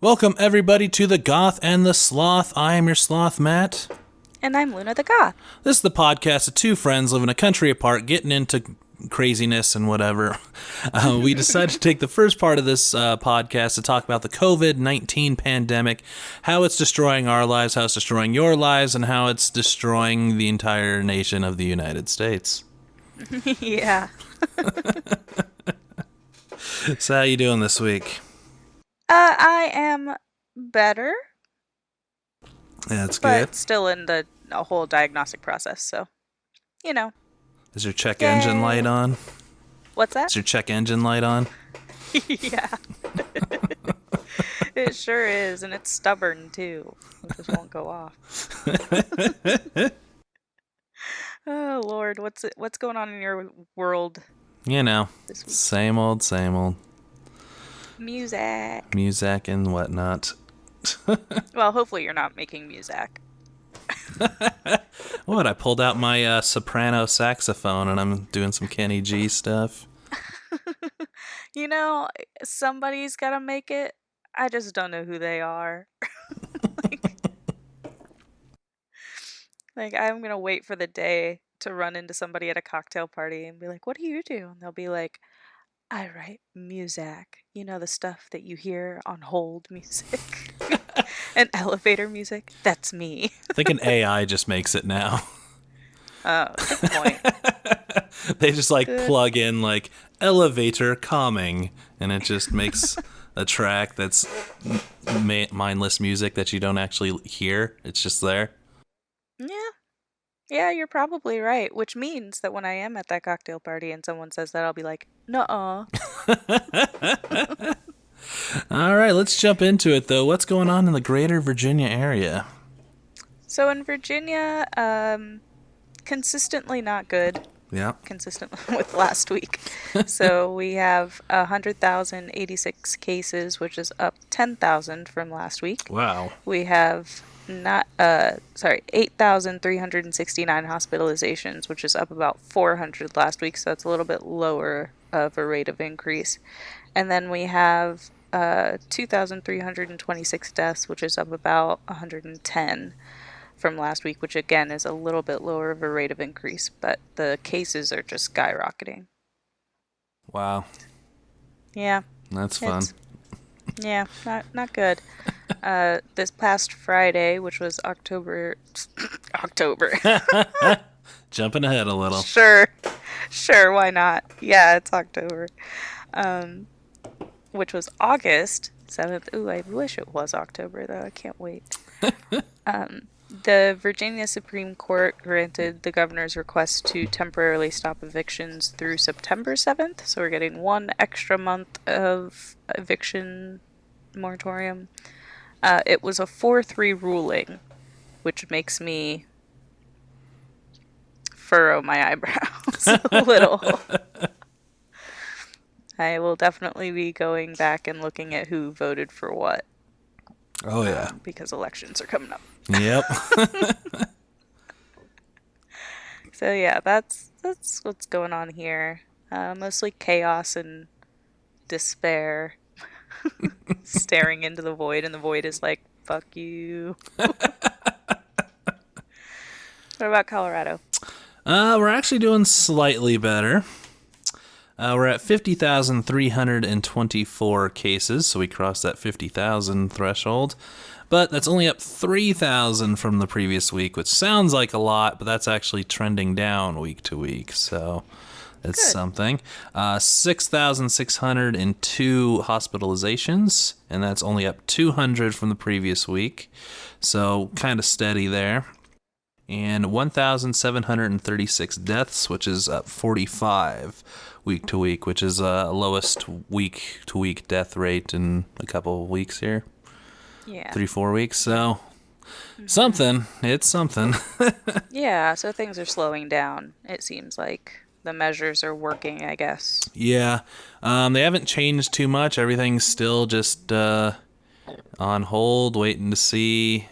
Welcome, everybody, to the Goth and the Sloth. I am your Sloth, Matt. And I'm Luna the Goth. This is the podcast of two friends living a country apart, getting into craziness and whatever. We decided to take the first part of this podcast to talk about the COVID-19 pandemic, how it's destroying our lives, how it's destroying your lives, and how it's destroying the entire nation of the United States. Yeah. So how you doing this week? I am better. That's but good. Still in the whole diagnostic process, so, you know. Is your check engine light on? What's that? Is your check engine light on? Yeah. It sure is, and it's stubborn, too. It just won't go off. Oh, Lord, what's going on in your world? You know, same old, same old. Music and whatnot. Well, hopefully you're not making music. What? I pulled out my soprano saxophone and I'm doing some Kenny G stuff. You know, somebody's gotta make it. I just don't know who they are. Like, I'm gonna wait for the day to run into somebody at a cocktail party and be like, "What do you do?" And they'll be like, "I write music." You know, the stuff that you hear on hold music and elevator music. That's me. I think an AI just makes it now. Oh, good point. They just plug in elevator calming, and it just makes a track that's mindless music that you don't actually hear. It's just there. Yeah, you're probably right. Which means that when I am at that cocktail party and someone says that, I'll be like, "Nuh-uh." All right, let's jump into it, though. What's going on in the greater Virginia area? So in Virginia, consistently not good. Yeah. Consistent with last week. So we have 100,086 cases, which is up 10,000 from last week. Wow. We have 8,369 hospitalizations, which is up about 400 last week, so that's a little bit lower of a rate of increase. And then we have 2,326 deaths, which is up about 110 from last week, which again is a little bit lower of a rate of increase, but the cases are just skyrocketing. Wow. Yeah. That's fun. Yeah, not good. This past Friday, which was October. Jumping ahead a little. Sure, why not? Yeah, it's October. Which was August 7th. Ooh, I wish it was October, though. I can't wait. The Virginia Supreme Court granted the governor's request to temporarily stop evictions through September 7th, so we're getting one extra month of eviction moratorium. It was a 4-3 ruling, which makes me furrow my eyebrows a little. I will definitely be going back and looking at who voted for what. Oh, yeah. Because elections are coming up. Yep. So, yeah, that's what's going on here. Mostly chaos and despair. Staring into the void, and the void is like, fuck you. What about Colorado? We're actually doing slightly better. We're at 50,324 cases, so we crossed that 50,000 threshold. But that's only up 3,000 from the previous week, which sounds like a lot, but that's actually trending down week to week, so that's good. Something. 6,602 hospitalizations, and that's only up 200 from the previous week, so kind of steady there. And 1,736 deaths, which is up 45 week to week, which is lowest week to week death rate in a couple of weeks here. Yeah. 3-4 weeks, so something. It's something. Yeah, so things are slowing down. It seems like the measures are working, I guess. Yeah. They haven't changed too much. Everything's still just on hold, waiting to see.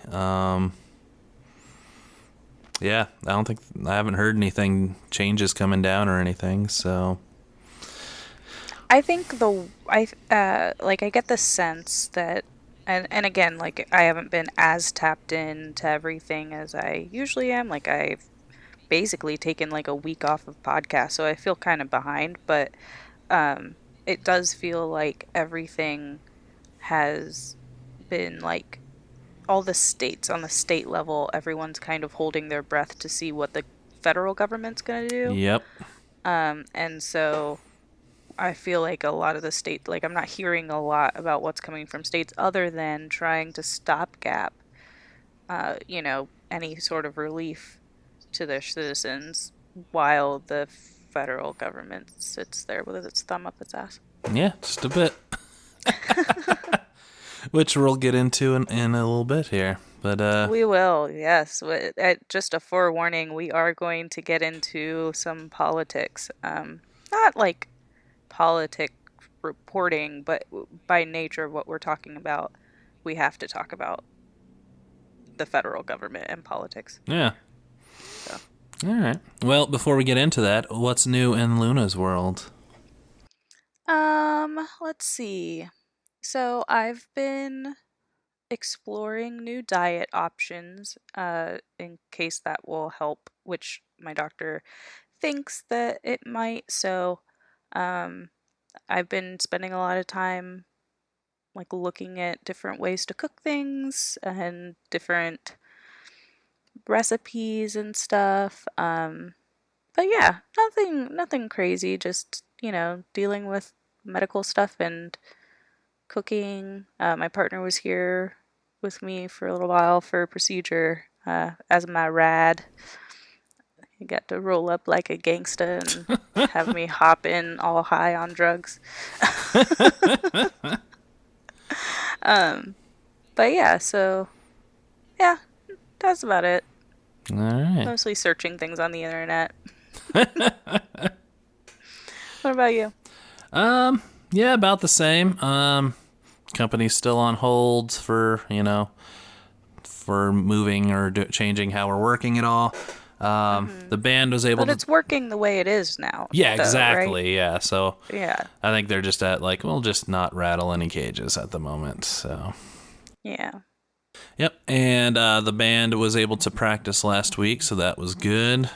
Yeah, I haven't heard anything changes coming down or anything, so. I think I get the sense that And again, like I haven't been as tapped into everything as I usually am. Like I've basically taken like a week off of podcasts, so I feel kind of behind, but um it does feel like everything has been like all the states on the state level, everyone's kind of holding their breath to see what the federal government's going to do. Yep. And so I feel like a lot of the state, like I'm not hearing a lot about what's coming from states other than trying to stopgap, any sort of relief to their citizens while the federal government sits there with its thumb up its ass. Yeah, just a bit. Which we'll get into in a little bit here. But We will, yes. Just a forewarning, we are going to get into some politics. Not like politic reporting, but by nature of what we're talking about, we have to talk about the federal government and politics. yeah. So, All right. Well, before we get into that, what's new in Luna's world? let's see. So I've been exploring new diet options, in case that will help, which my doctor thinks that it might. So, um, I've been spending a lot of time like looking at different ways to cook things and different recipes and stuff. But yeah, nothing crazy, just, dealing with medical stuff and cooking. My partner was here with me for a little while for a procedure, as my rad. He got to roll up like a gangsta and have me hop in all high on drugs. Um, but yeah, so yeah, that's about it. All right. Mostly searching things on the internet. What about you? Yeah, about the same. Company's still on hold for, for moving or changing how we're working at all. The band was able But to. it's working the way it is now. Yeah, though, exactly. Right? Yeah. So Yeah. I think they're just at like, we'll just not rattle any cages at the moment. So, Yeah. yep. And the band was able to practice last week, so that was good.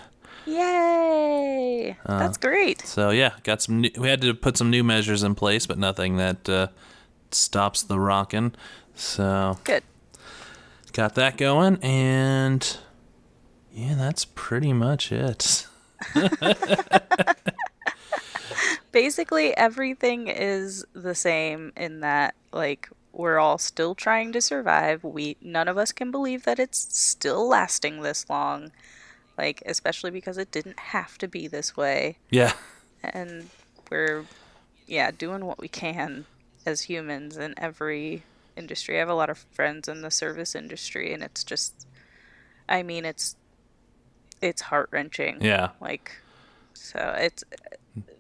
Yay! That's great. So yeah, got some. We had to put some new measures in place, but nothing that stops the rocking. So Good. got that going, and yeah, that's pretty much it. Basically, everything is the same in that, like, we're all still trying to survive. None of us can believe that it's still lasting this long. Like, especially because it didn't have to be this way. Yeah, And we're, yeah, doing what we can as humans in every industry. I have a lot of friends in the service industry, and it's just, I mean, it's heart-wrenching. yeah, Like, so it's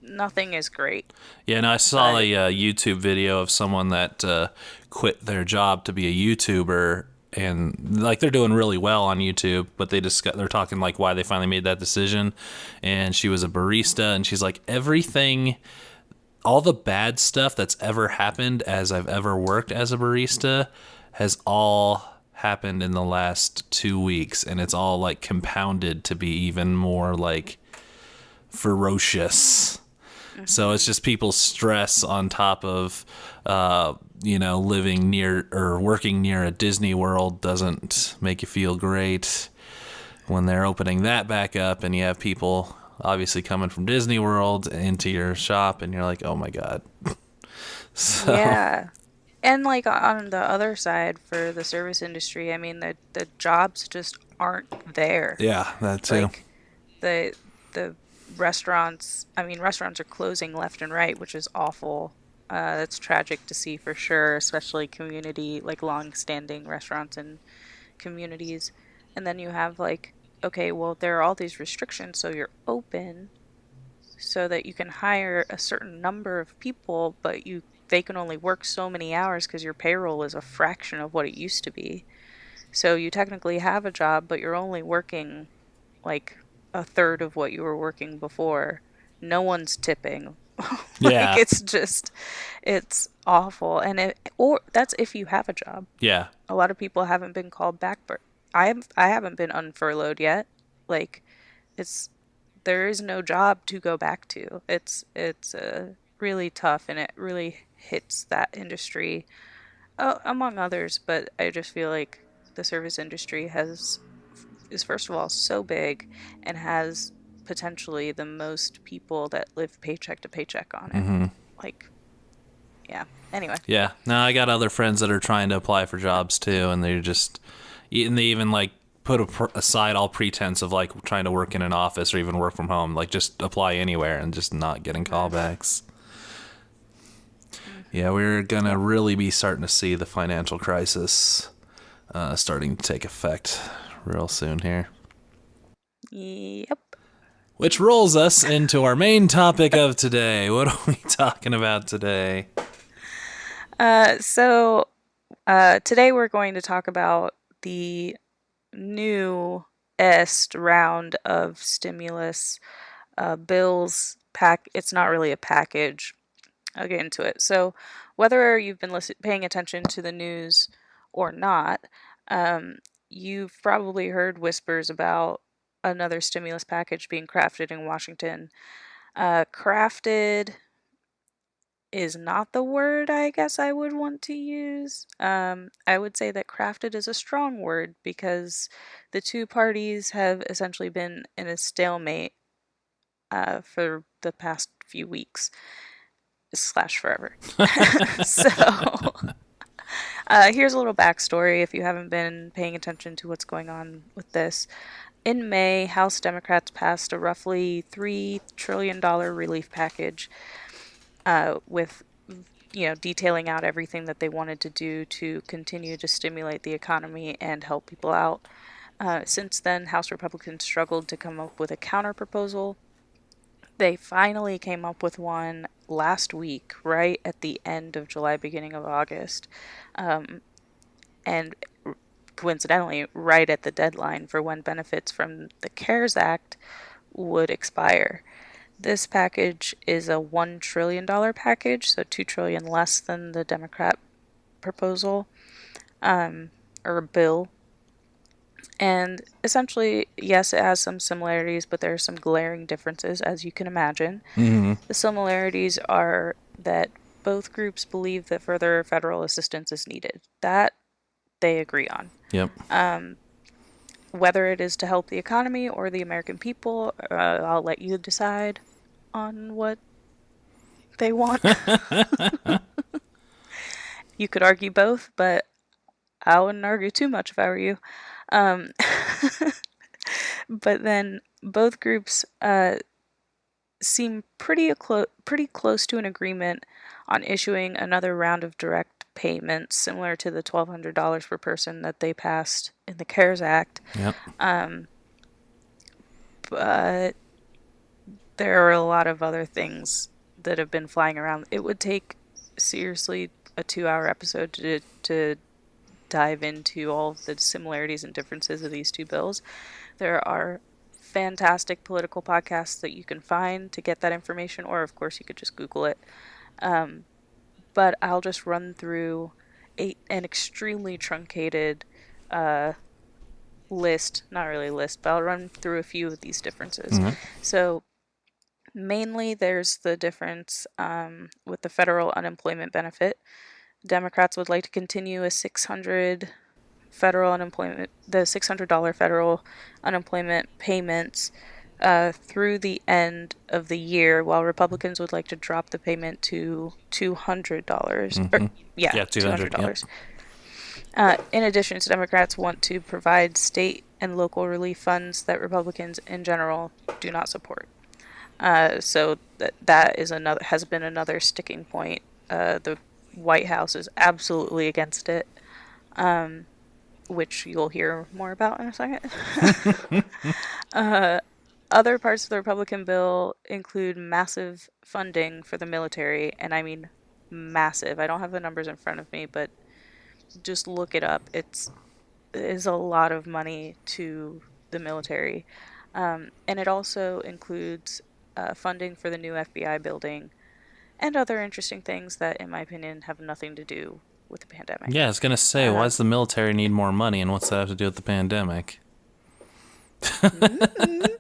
nothing is great, yeah. And I saw but a YouTube video of someone that quit their job to be a YouTuber, and like they're doing really well on YouTube, but they're talking like why they finally made that decision. And she was a barista, and she's like, everything, all the bad stuff that's ever happened as I've ever worked as a barista has all happened in the last 2 weeks, and it's all like compounded to be even more like ferocious. So it's just people's stress on top of, living near or working near a Disney World doesn't make you feel great when they're opening that back up, and you have people obviously coming from Disney World into your shop, and you're like, oh my God. So, yeah. And like on the other side for the service industry, I mean the jobs just aren't there. yeah, that too. Like the restaurants, I mean restaurants are closing left and right, which is awful. That's tragic to see for sure, especially community like long-standing restaurants and communities. And then you have like, okay, well there are all these restrictions, so you're open so that you can hire a certain number of people, but they can only work so many hours because your payroll is a fraction of what it used to be. So you technically have a job, but you're only working like a third of what you were working before. No one's tipping. Like Yeah. it's awful. Or that's if you have a job. Yeah. A lot of people haven't been called back, but I haven't been unfurloughed yet. Like it's there is no job to go back to. It's really tough, and it really hits that industry, among others. But I just feel like the service industry is first of all so big and has potentially the most people that live paycheck to paycheck on it. Like, yeah. Anyway, Yeah. Now I got other friends that are trying to apply for jobs too, and they even like put aside all pretense of like trying to work in an office or even work from home, like just apply anywhere and just not getting callbacks. Yeah, we're gonna yep. really be starting to see the financial crisis starting to take effect real soon here. Yep. Which rolls us into our main topic of today. What are we talking about today? Today we're going to talk about the newest round of stimulus bills. It's not really a package. I'll get into it. So, whether you've been paying attention to the news or not, um, you've probably heard whispers about another stimulus package being crafted in Washington. Crafted is not the word I guess I would want to use. I would say that crafted is a strong word because the two parties have essentially been in a stalemate for the past few weeks slash forever. So, here's a little backstory if you haven't been paying attention to what's going on with this. In May, House Democrats passed a roughly $3 trillion relief package with detailing out everything that they wanted to do to continue to stimulate the economy and help people out. Since then, House Republicans struggled to come up with a counter proposal. They finally came up with one last week, right at the end of July, beginning of August. And coincidentally, right at the deadline for when benefits from the CARES Act would expire. This package is a $1 trillion package, so $2 trillion less than the Democrat proposal, or bill. And essentially, yes, it has some similarities, but there are some glaring differences, as you can imagine. The similarities are that both groups believe that further federal assistance is needed. That they agree on. Yep. Whether it is to help the economy or the American people, I'll let you decide on what they want. You could argue both, but I wouldn't argue too much if I were you. Um, but then both groups seem pretty close to an agreement on issuing another round of direct payments similar to the $1,200 per person that they passed in the CARES Act. Yep. But there are a lot of other things that have been flying around. It would take seriously a 2-hour episode to dive into all of the similarities and differences of these two bills. There are fantastic political podcasts that you can find to get that information, or of course you could just Google it. But I'll just run through an extremely truncated list, not really list, but I'll run through a few of these differences. So mainly there's the difference with the federal unemployment benefit. Democrats would like to continue a the $600 federal unemployment payments through the end of the year, while Republicans would like to drop the payment to $200. Yeah, 200. Yep. $200. In addition, Democrats want to provide state and local relief funds that Republicans in general do not support. So that has been another sticking point. The White House is absolutely against it, which you'll hear more about in a second. Other parts of the Republican bill include massive funding for the military, and I mean massive. I don't have the numbers in front of me, but just look it up. It is a lot of money to the military. And it also includes funding for the new FBI building, and other interesting things that, in my opinion, have nothing to do with the pandemic. Yeah, I was gonna say, why does the military need more money, and what's that have to do with the pandemic? Mm,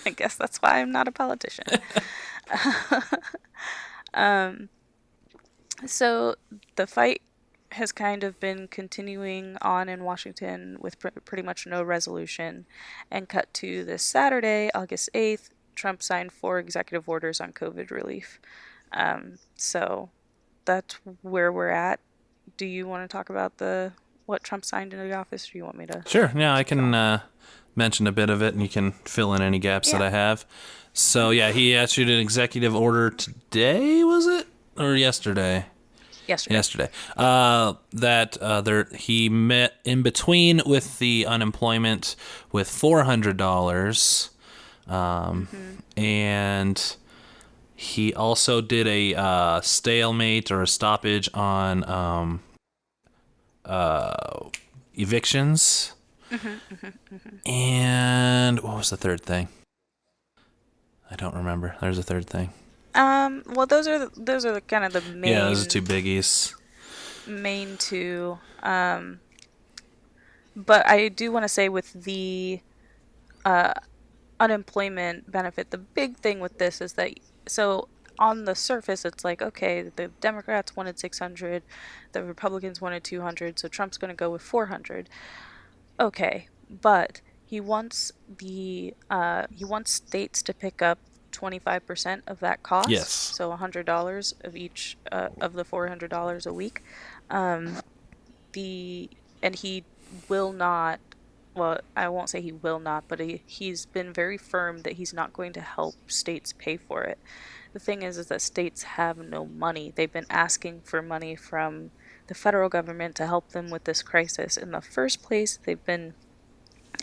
I guess that's why I'm not a politician. So the fight has kind of been continuing on in Washington with pretty much no resolution. And cut to this Saturday, August 8th, Trump signed 4 executive orders on COVID relief. So that's where we're at. Do you want to talk about the what Trump signed into the office, or do you want me to Sure. Yeah, I keep can going? mention a bit of it, and you can fill in any gaps that Yeah. I have. So yeah, he issued an executive order today, was it, or yesterday? Yesterday. Yesterday. That he met in between with the unemployment with $400, Mm-hmm. and he also did a stalemate or a stoppage on evictions. And what was the third thing? I don't remember. There's a third thing. Well, those are kind of the Yeah, those are two main biggies. main two. But I do want to say with the unemployment benefit, the big thing with this is that so on the surface it's like, okay, the Democrats wanted 600, the Republicans wanted 200, so Trump's going to go with 400. Okay, but he wants states to pick up 25% of that cost, Yes. so $100 of each of the $400 a week. Um, the and he will not, well, I won't say he will not, but he's been very firm that he's not going to help states pay for it. The thing is that states have no money. They've been asking for money from the federal government to help them with this crisis. In the first place, they've been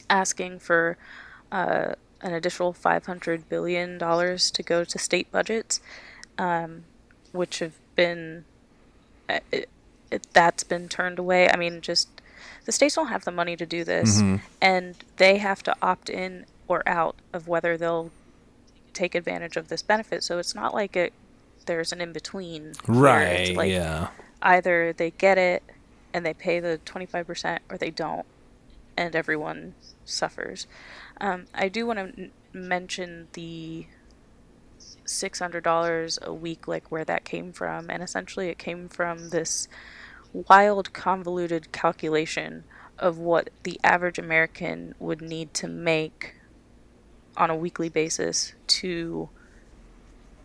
asking for an additional $500 billion to go to state budgets, which have been it, that's been turned away. I mean, just the states don't have the money to do this, Mm-hmm. and they have to opt in or out of whether they'll take advantage of this benefit. So it's not like there's an in between where it's Right. like Yeah. either they get it and they pay the 25% or they don't, and everyone suffers. I do want to mention the $600 a week, like where that came from. And essentially, it came from this wild, convoluted calculation of what the average American would need to make on a weekly basis to,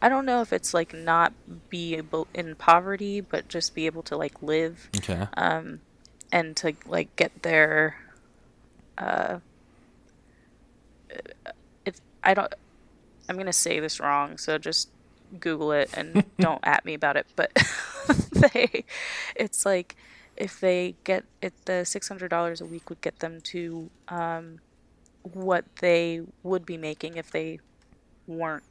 I don't know if it's like not be able in poverty, but just be able to like live, Okay. and to like get their, it's, I don't, I'm gonna say this wrong, so just Google it and don't at me about it. But they, it's like if they get it, the $600 a week would get them to what they would be making if they weren't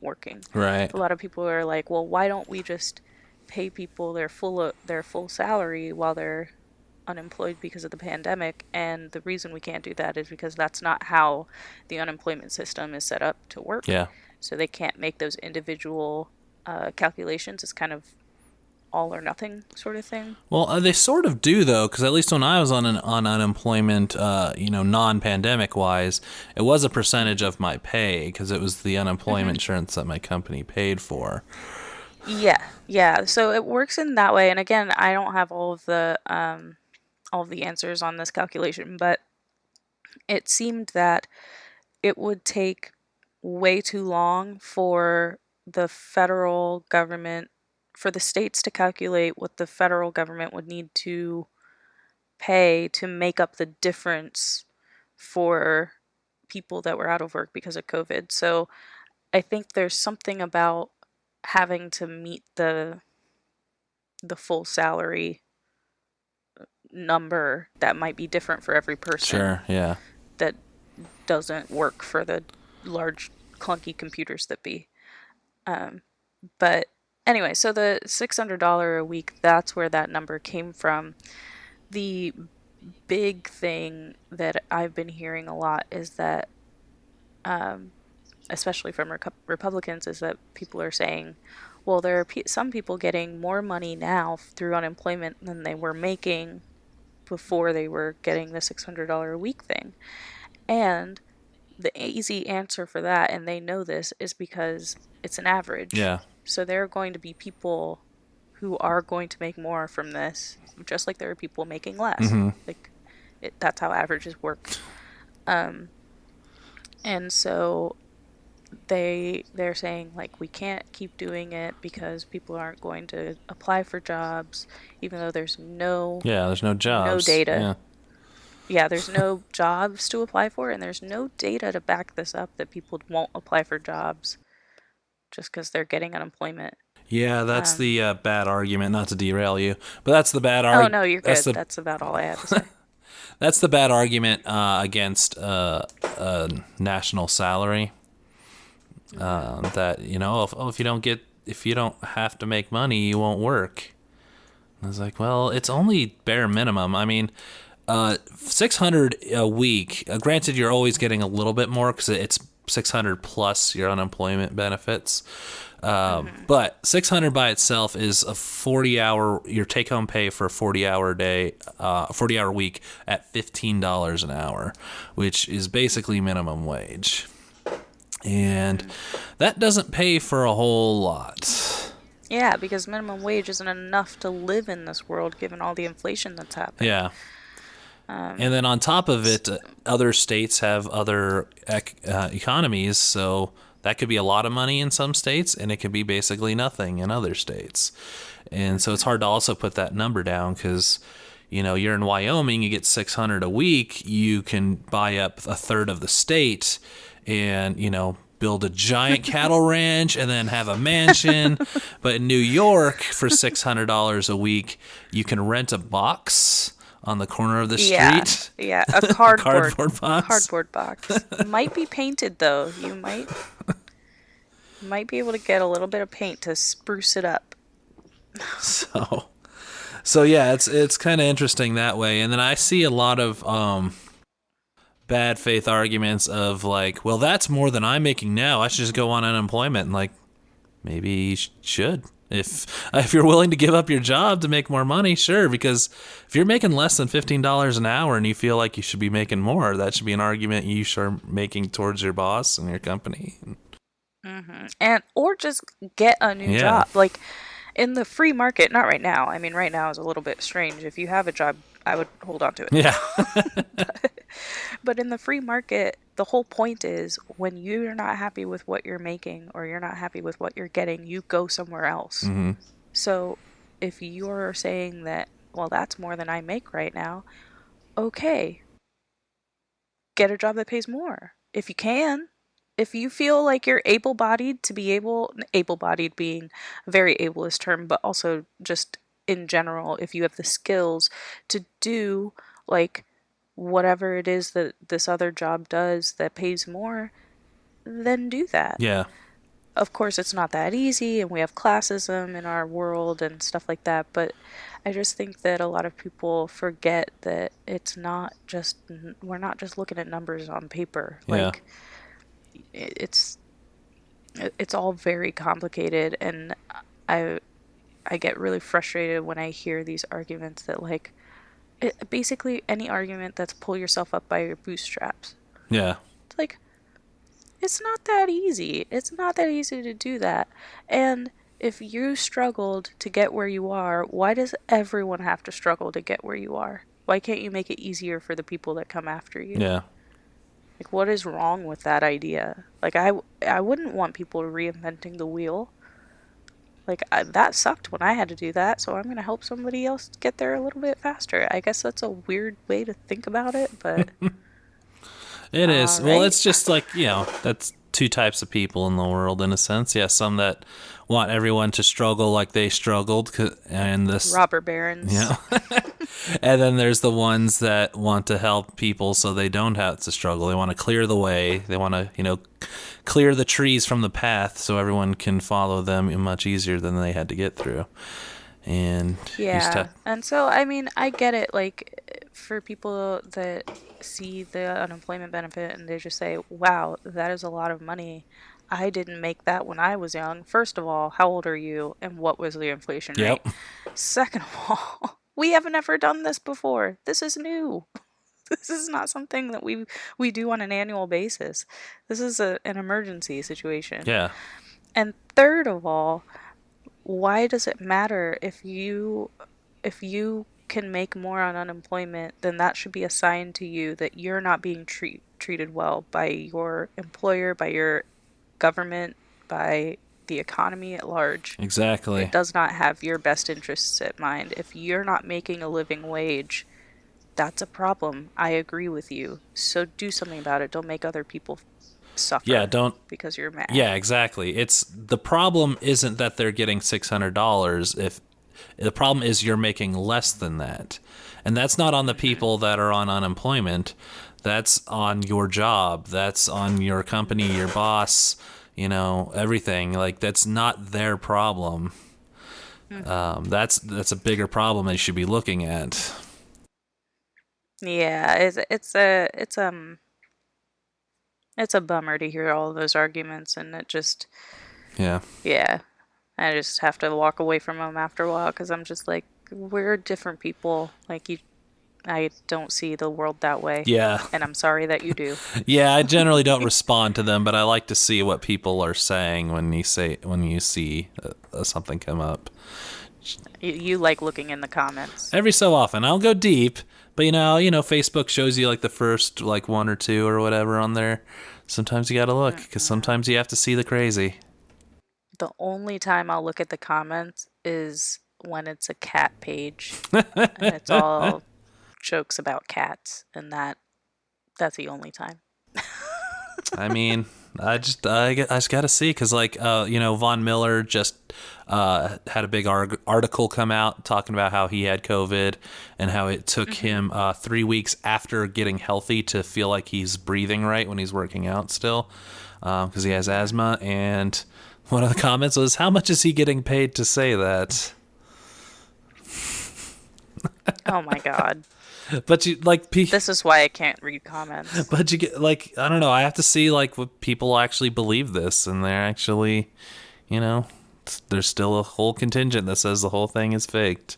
working. Right. A lot of people are like, well, why don't we just pay people their full salary while they're unemployed because of the pandemic? And the reason we can't do that is because that's not how the unemployment system is set up to work. Yeah. So they can't make those individual calculations. It's kind of all or nothing sort of thing. Well, they sort of do though, because at least when I was on unemployment, non-pandemic wise, it was a percentage of my pay because it was the unemployment insurance that my company paid for. Yeah, yeah. So it works in that way. And again, I don't have all of the answers on this calculation, but it seemed that it would take way too long for the federal government, for the states to calculate what the federal government would need to pay to make up the difference for people that were out of work because of COVID. So I think there's something about having to meet the full salary number that might be different for every person Sure. Yeah. that doesn't work for the large clunky computers that be. But anyway, so the $600 a week, that's where that number came from. The big thing that I've been hearing a lot is that especially from Republicans, is that people are saying, well, there are some people getting more money now through unemployment than they were making before they were getting the $600 a week thing. And the easy answer for that, and they know this, is because it's an average. Yeah. So there are going to be people who are going to make more from this, just like there are people making less. Mm-hmm. Like that's how averages work. And so they're saying like we can't keep doing it because people aren't going to apply for jobs, even though there's Yeah, there's no no jobs. data. Yeah. Yeah, there's no jobs to apply for, and there's no data to back this up that people won't apply for jobs just because they're getting unemployment. Yeah, that's the bad argument. Not to derail you, but that's the bad Oh argument. no, you're good. That's about all I had to say. That's the bad argument against national salary. That if you don't have to make money, you won't work. I was like, well, it's only bare minimum. I mean, $600 a week. Granted, you're always getting a little bit more because it's $600 plus your unemployment benefits. But $600 by itself is a 40-hour, your take-home pay for a 40-hour day, 40-hour week at $15 an hour, which is basically minimum wage. And that doesn't pay for a whole lot. Yeah, because minimum wage isn't enough to live in this world given all the inflation that's happening. Yeah. And then on top of it, other states have other economies, so that could be a lot of money in some states, and it could be basically nothing in other states. And so it's hard to also put that number down because, you're in Wyoming, you get $600 a week, you can buy up a third of the state and, build a giant cattle ranch and then have a mansion. But in New York, for $600 a week, you can rent a box on the corner of the street. Yeah, a cardboard box. Cardboard box. Might be painted though. You might be able to get a little bit of paint to spruce it up. So yeah, it's kind of interesting that way. And then I see a lot of bad faith arguments of like, well, that's more than I'm making now. I should just go on unemployment. And like, maybe you should. If you're willing to give up your job to make more money, sure. Because if you're making less than $15 an hour and you feel like you should be making more, that should be an argument you should be making towards your boss and your company. And or just get a new job. Like in the free market, not right now. I mean, right now is a little bit strange. If you have a job, I would hold on to it. Yeah. But in the free market, the whole point is when you're not happy with what you're making or you're not happy with what you're getting, you go somewhere else. Mm-hmm. So if you're saying that, well, that's more than I make right now, okay, get a job that pays more. If you can. If you feel like you're able-bodied able-bodied being a very ableist term, but also just in general, if you have the skills to do like whatever it is that this other job does that pays more, then do that. Yeah. Of course, it's not that easy, and we have classism in our world and stuff like that, but I just think that a lot of people forget that we're not just looking at numbers on paper. Yeah. Like, it's all very complicated, and I get really frustrated when I hear these arguments that like basically any argument that's pull yourself up by your bootstraps. Yeah. It's like it's not that easy. It's not that easy to do that. And if you struggled to get where you are, why does everyone have to struggle to get where you are? Why can't you make it easier for the people that come after you? Yeah. Like, what is wrong with that idea? Like, I wouldn't want people reinventing the wheel. Like, that sucked when I had to do that, so I'm going to help somebody else get there a little bit faster. I guess that's a weird way to think about it, but... It is. Right? Well, it's just like, that's two types of people in the world, in a sense. Yeah, some that want everyone to struggle like they struggled, and this... Robber barons. Yeah. And then there's the ones that want to help people so they don't have to struggle. They want to clear the way. They want to, clear the trees from the path so everyone can follow them much easier than they had to get through. And yeah. And so, I mean, I get it. Like, for people that see the unemployment benefit and they just say, wow, that is a lot of money. I didn't make that when I was young. First of all, how old are you and what was the inflation rate? Yep. Second of all, we haven't ever done this before. This is new. This is not something that we do on an annual basis. This is an emergency situation. Yeah. And third of all, why does it matter if you can make more on unemployment, then that should be a sign to you that you're not being treated well by your employer, by your government, by the economy at large. It Exactly. does not have your best interests at mind. If you're not making a living wage, that's a problem. I agree with you. So do something about it. Don't make other people Yeah, suffer don't because you're mad. Yeah, exactly. It's the problem isn't that they're getting $600 if the problem is you're making less than that. And that's not on the Hmm. people that are on unemployment. That's on your job. That's on your company, your boss, everything. Like that's not their problem. Hmm. That's a bigger problem they should be looking at. Yeah, it's a bummer to hear all of those arguments, and it just, Yeah. yeah, I just have to walk away from them after a while because I'm just like, we're different people. Like you, I don't see the world that way, Yeah. and I'm sorry that you do. Yeah, I generally don't respond to them, but I like to see what people are saying when you see something come up. You like looking in the comments. Every so often, I'll go deep, but Facebook shows you like the first like one or two or whatever on there. Sometimes you got to look because Mm-mm. sometimes you have to see the crazy. The only time I'll look at the comments is when it's a cat page and it's all jokes about cats, and that's the only time. I mean, I just got to see because Von Miller just had a big article come out talking about how he had COVID and how it took Hmm. him 3 weeks after getting healthy to feel like he's breathing right when he's working out still because he has Hmm. asthma. And one of the comments was, "How much is he getting paid to say that?" Oh my God. But you like, This is why I can't read comments. but you get like, I don't know. I have to see like what people actually believe this, and they're actually, you know, there's still a whole contingent that says the whole thing is faked,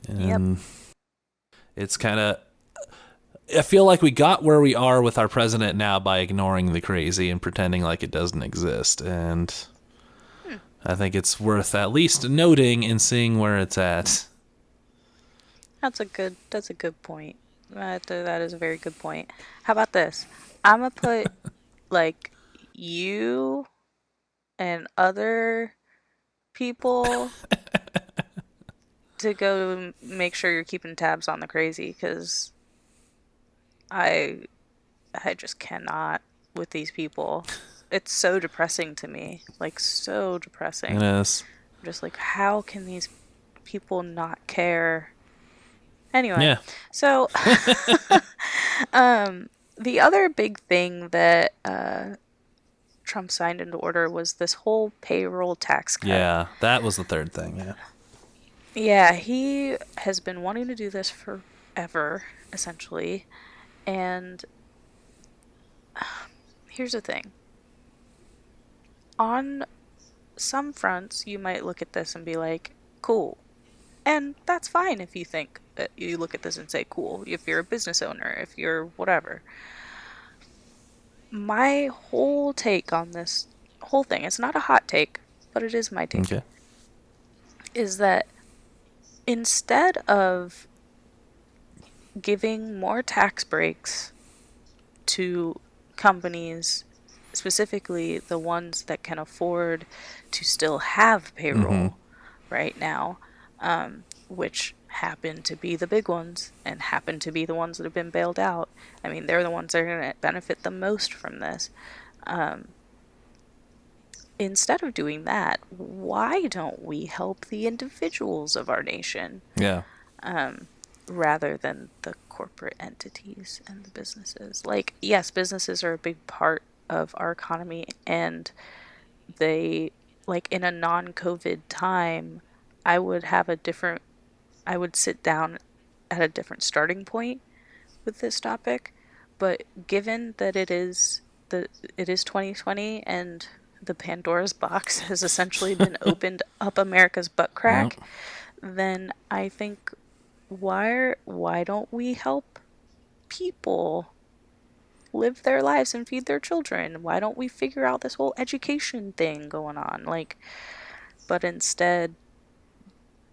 Yep. and it's kind of. I feel like we got where we are with our president now by ignoring the crazy and pretending like it doesn't exist, and Hmm. I think it's worth at least noting and seeing where it's at. That's a good point. That is a very good point. How about this? I'm gonna put like you and other people to go make sure you're keeping tabs on the crazy because I I just cannot with these people. It's so depressing to me. Like so It depressing. is. I'm just like how can these people not care? Anyway, Yeah. so the other big thing that Trump signed into order was this whole payroll tax cut. Yeah. That was the third thing. Yeah. Yeah, he has been wanting to do this forever, essentially. And here's the thing. On some fronts, you might look at this and be like, cool. And that's fine if you think that you look at this and say, cool, if you're a business owner, if you're whatever. My whole take on this whole thing, it's not a hot take, but it is my take, Okay. is that instead of giving more tax breaks to companies, specifically the ones that can afford to still have Mm-hmm. payroll right now, which happen to be the big ones and happen to be the ones that have been bailed out. I mean, they're the ones that are going to benefit the most from this. Um, Instead of doing that, why don't we help the individuals of our nation Yeah. rather than the corporate entities and the businesses? Like, yes, businesses are a big part of our economy, and they, like, in a non COVID time, I would have a different, I would sit down at a different starting point with this topic, but given that it is 2020 and the Pandora's box has essentially been opened up America's butt Yep. crack, then I think why don't we help people live their lives and feed their children? Why don't we figure out this whole education thing going on? Like, but instead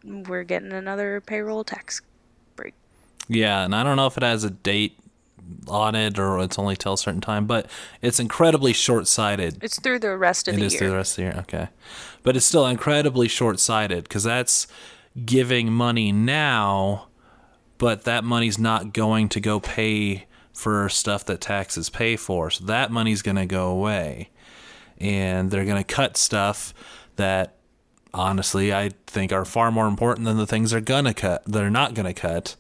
we're getting another payroll tax break. Yeah, and I don't know if it has a date on it or it's only till a certain time, but it's incredibly short-sighted. It's through the rest of It the is through the year. rest of the year. Okay. But it's still incredibly short-sighted because that's giving money now, but that money's not going to go pay for stuff that taxes pay for. So that money's going to go away. And they're going to cut stuff that honestly I think are far more important than the things they're not going to cut.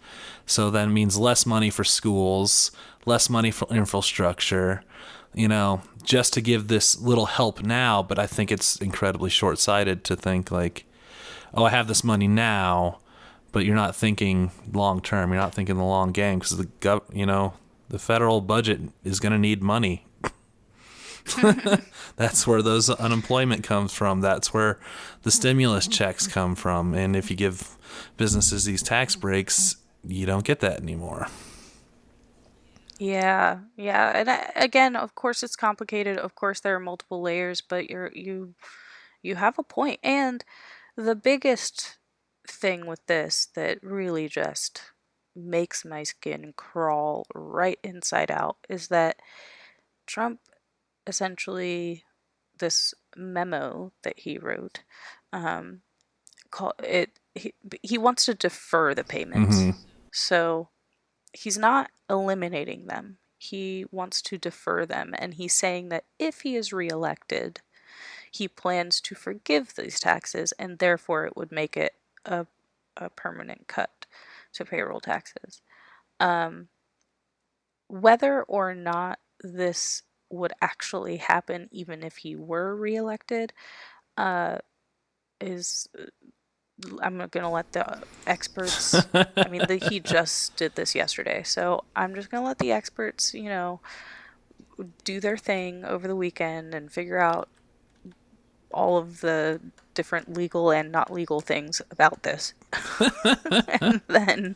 So that means less money for schools, less money for infrastructure, just to give this little help now. But I think it's incredibly short-sighted to think like, oh, I have this money now, but you're not thinking long term. You're not thinking the long game because the federal budget is going to need money. That's where those unemployment comes from. That's where the stimulus checks come from. And if you give businesses these tax breaks, you don't get that anymore. Yeah, yeah, and again, of course, it's complicated. Of course, there are multiple layers, but you have a point. And the biggest thing with this that really just makes my skin crawl right inside out is that Trump essentially this memo that he wrote um call it he wants to defer the payments. Mm-hmm. So he's not eliminating them. He wants to defer them, and he's saying that if he is reelected, he plans to forgive these taxes, and therefore it would make it a permanent cut to payroll taxes. Um, Whether or not this would actually happen, even if he were reelected, uh, is I'm going to let the experts. I mean, he just did this yesterday, so I'm just going to let the experts, do their thing over the weekend and figure out all of the different legal and not legal things about this, and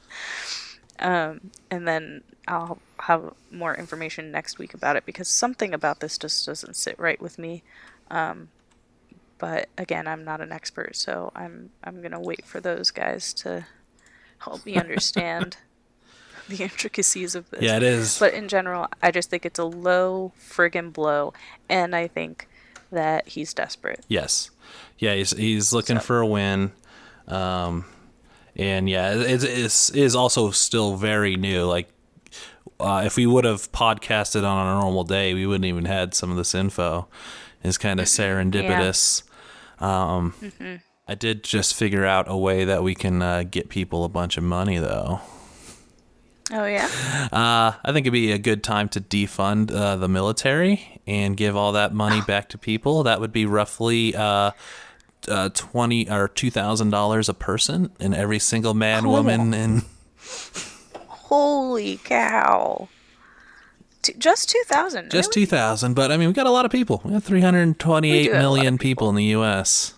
then I'll have more information next week about it because something about this just doesn't sit right with me. But again, I'm not an expert, so I'm gonna wait for those guys to help me understand the intricacies of this. Yeah, it is. But in general, I just think it's a low friggin' blow, and I think that he's desperate. Yes. Yeah, he's looking So for a win. And yeah, it is also still very new. Like, if we would have podcasted on a normal day, we wouldn't even had some of this info. It's kind of serendipitous. I did just figure out a way that we can get people a bunch of money, though. Oh yeah. I think it'd be a good time to defund the military and give all that money back to people. That would be roughly $20 or $2,000 a person, and every single man, woman, and Holy cow! Just 2,000. just Really? 2,000. But I mean, we got a lot of people. We have We 328 do have a lot million of people in the U.S.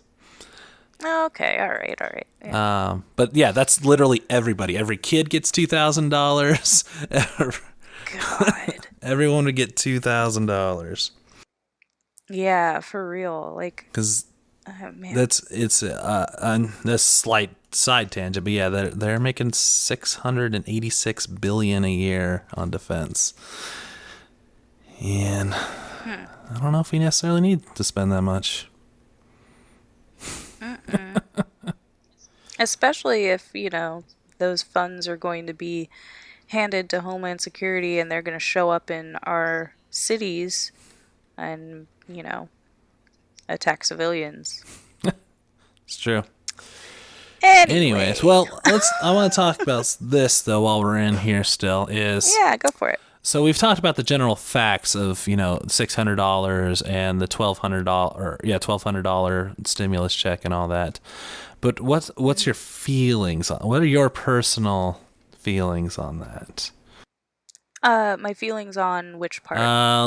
Okay. All right. All right. Yeah. But yeah, that's literally everybody. Every kid gets $2,000. God. Everyone would get $2,000 Yeah, for real. Like, because oh man. it's on this slight side tangent, but yeah, they're making $686 billion a year on defense, and I don't know if we necessarily need to spend that much. Especially if, those funds are going to be handed to Homeland Security and they're going to show up in our cities and, attack civilians. It's true. Anyway. Anyways, well, I want to talk about this though while we're in here. Still is Yeah, go for it. so we've talked about the general facts of $600 and the $1,200 stimulus check and all that, but what's your feelings on? What are your personal feelings on that? My feelings on which part?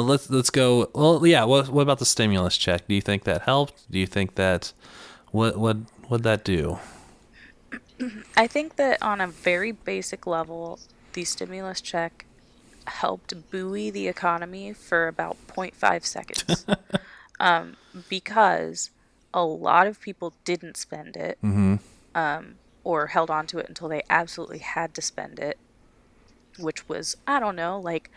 Let's go. Well, yeah. What about the stimulus check? Do you think that helped? Do you think that what that do? I think that on a very basic level, the stimulus check helped buoy the economy for about zero point 0.5 seconds. Because a lot of people didn't spend it, Mm-hmm. or held on to it until they absolutely had to spend it, which was, I don't know, like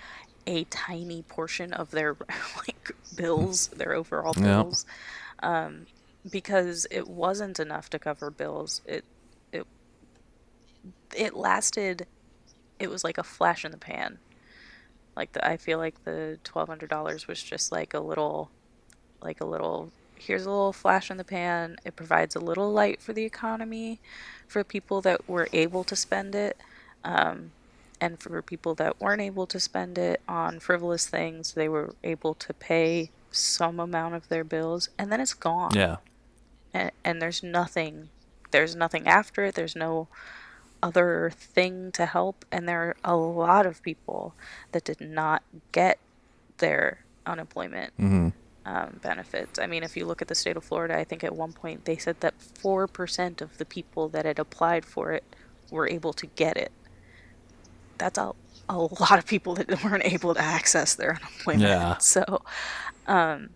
a tiny portion of their like bills, their overall Yeah. bills, because it wasn't enough to cover bills. It it lasted. It was like a flash in the pan. I feel like the $1,200 was just like a little. Here's a little flash in the pan. It provides a little light for the economy, for people that were able to spend it, um, and for people that weren't able to spend it on frivolous things. They were able to pay some amount of their bills, and then it's gone. Yeah. And there's nothing after it. There's no other thing to help. And there are a lot of people that did not get their unemployment Mm-hmm. benefits. I mean, if you look at the state of Florida, I think at one point they said that 4% of the people that had applied for it were able to get it. That's a lot of people that weren't able to access their Yeah. unemployment. So, um,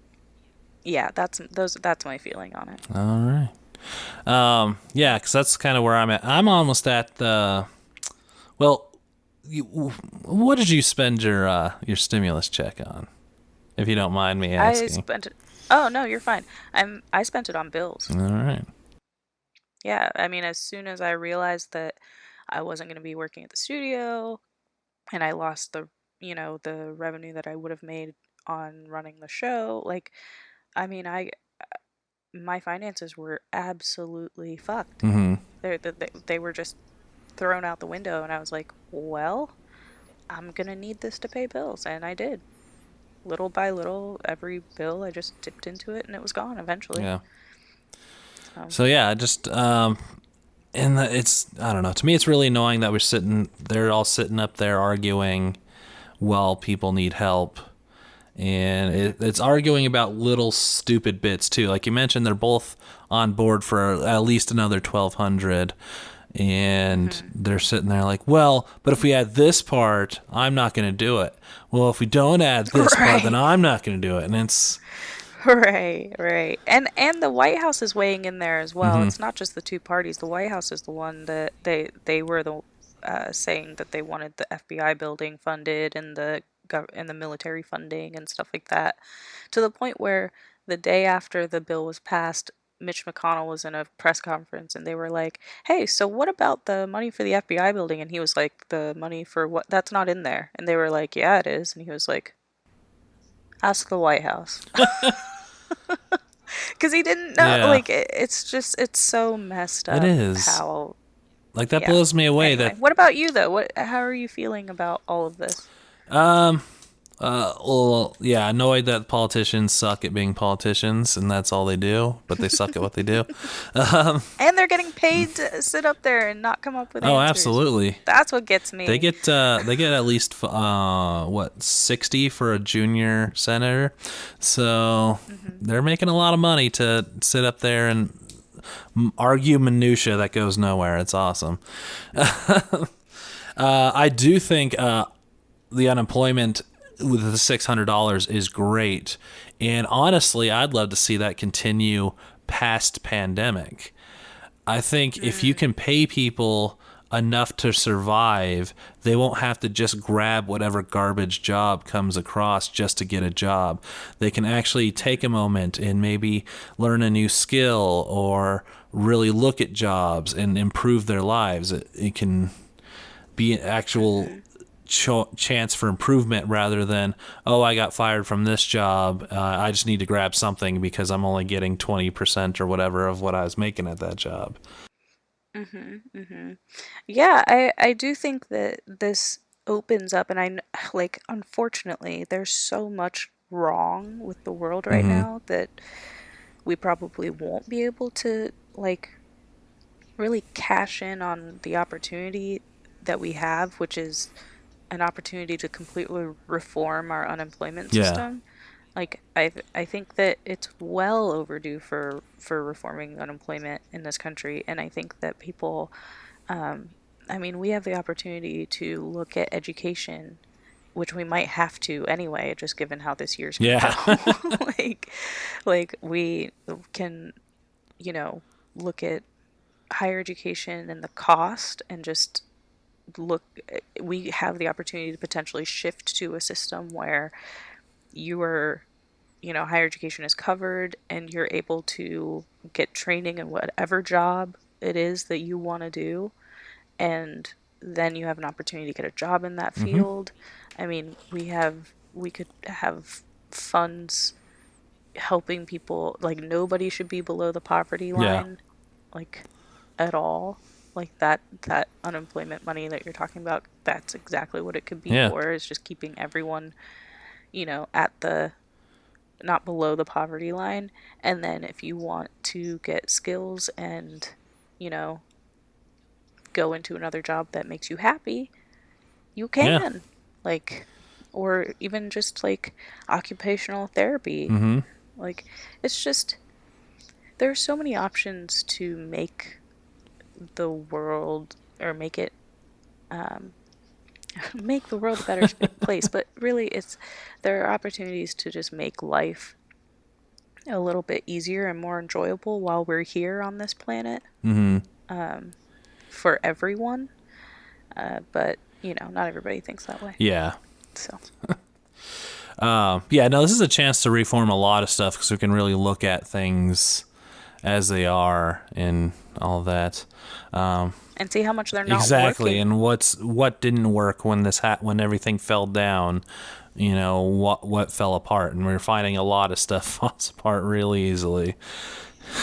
yeah, that's my feeling on it. All right. Yeah, because that's kind of where I'm at. I'm almost at the. Well, what did you spend your stimulus check on, if you don't mind me I asking? spent it. Oh no, you're fine. I spent it on bills. All right. Yeah, I mean, as soon as I realized that I wasn't going to be working at the studio and I lost the revenue that I would have made on running the show, like, I mean, my finances were absolutely fucked. Mm-hmm. They were just thrown out the window, and I was like, well, I'm gonna need this to pay bills, and I did. Little by little, every bill I just dipped into it, and it was gone eventually. Yeah. So, So yeah, just and it's I don't know. To me, it's really annoying that they're all sitting up there arguing while people need help, and it's arguing about little stupid bits too. Like you mentioned, they're both on board for at least another 1,200, and mhm. they're sitting there like, well, but if we add this part, I'm not going to do it. Well, if we don't add this part, then Right. I'm not going to do it, and it's Right, right. And the White House is weighing in there as well. mm-hmm, It's not just the two parties. The White House is the one that they were the saying that they wanted the FBI building funded and and the military funding and stuff like that. To the point where the day after the bill was passed, Mitch McConnell was in a press conference and they were like, "Hey, so what about the money for the FBI building?" And he was like, "The money for what? That's not in there." And they were like, "Yeah, it is." And he was like, "Ask the White House." Because he didn't know, yeah, like it's so messed it up is. how. Like that Yeah. blows me away. Anyway, That what about you though? How are you feeling about all of this? um well, yeah, annoyed that politicians suck at being politicians, and that's all they do. But they suck at what they do. Um, And they're getting paid to sit up there and not come up with oh, answers. absolutely. That's what gets me. They get at least what 60 for a junior senator, so Hmm. they're making a lot of money to sit up there and argue minutia that goes nowhere. It's awesome. I do think the unemployment with the $600 is great, and honestly, I'd love to see that continue past pandemic. I think if you Mm, can pay people enough to survive, they won't have to just grab whatever garbage job comes across just to get a job. They can actually take a moment and maybe learn a new skill or really look at jobs and improve their lives. It can be an actual mhm. chance for improvement rather than, oh, I got fired from this job. I just need to grab something because I'm only getting 20% or whatever of what I was making at that job. Mhm. Mhm. Yeah, I do think that this opens up, and like, unfortunately, there's so much wrong with the world right Mm-hmm. now that we probably won't be able to, like, really cash in on the opportunity that we have, which is an opportunity to completely reform our unemployment Yeah. system. Like I think that it's well overdue for reforming unemployment in this country, and I think that people, um, I mean, we have the opportunity to look at education, which we might have to anyway, just given how this year's gonna Yeah. go. like like we can, you know, look at higher education and the cost and just look, we have the opportunity to potentially shift to a system where you are, higher education is covered and you're able to get training in whatever job it is that you want to do, and then you have an opportunity to get a job in that Hmm. field. I mean, we could have funds helping people. Like, nobody should be below the poverty Yeah. line, like, at all. Like, that unemployment money that you're talking about, that's exactly what it could be Yeah. for, is just keeping everyone, at the not below the poverty line. And then if you want to get skills and, you know, go into another job that makes you happy, you Yeah. can. Like, or even just like occupational therapy. Hmm. Like, it's just, there are so many options to make the world, or make it, um, make the world a better place. But really, there are opportunities to just make life a little bit easier and more enjoyable while we're here on this planet, Hmm. um, for everyone. But, not everybody thinks that way. Yeah. So, Yeah, no, this is a chance to reform a lot of stuff because we can really look at things as they are and all that. and see how much they're not Exactly, working. and what didn't work when when everything fell down. What fell apart, and we're finding a lot of stuff falls apart really easily.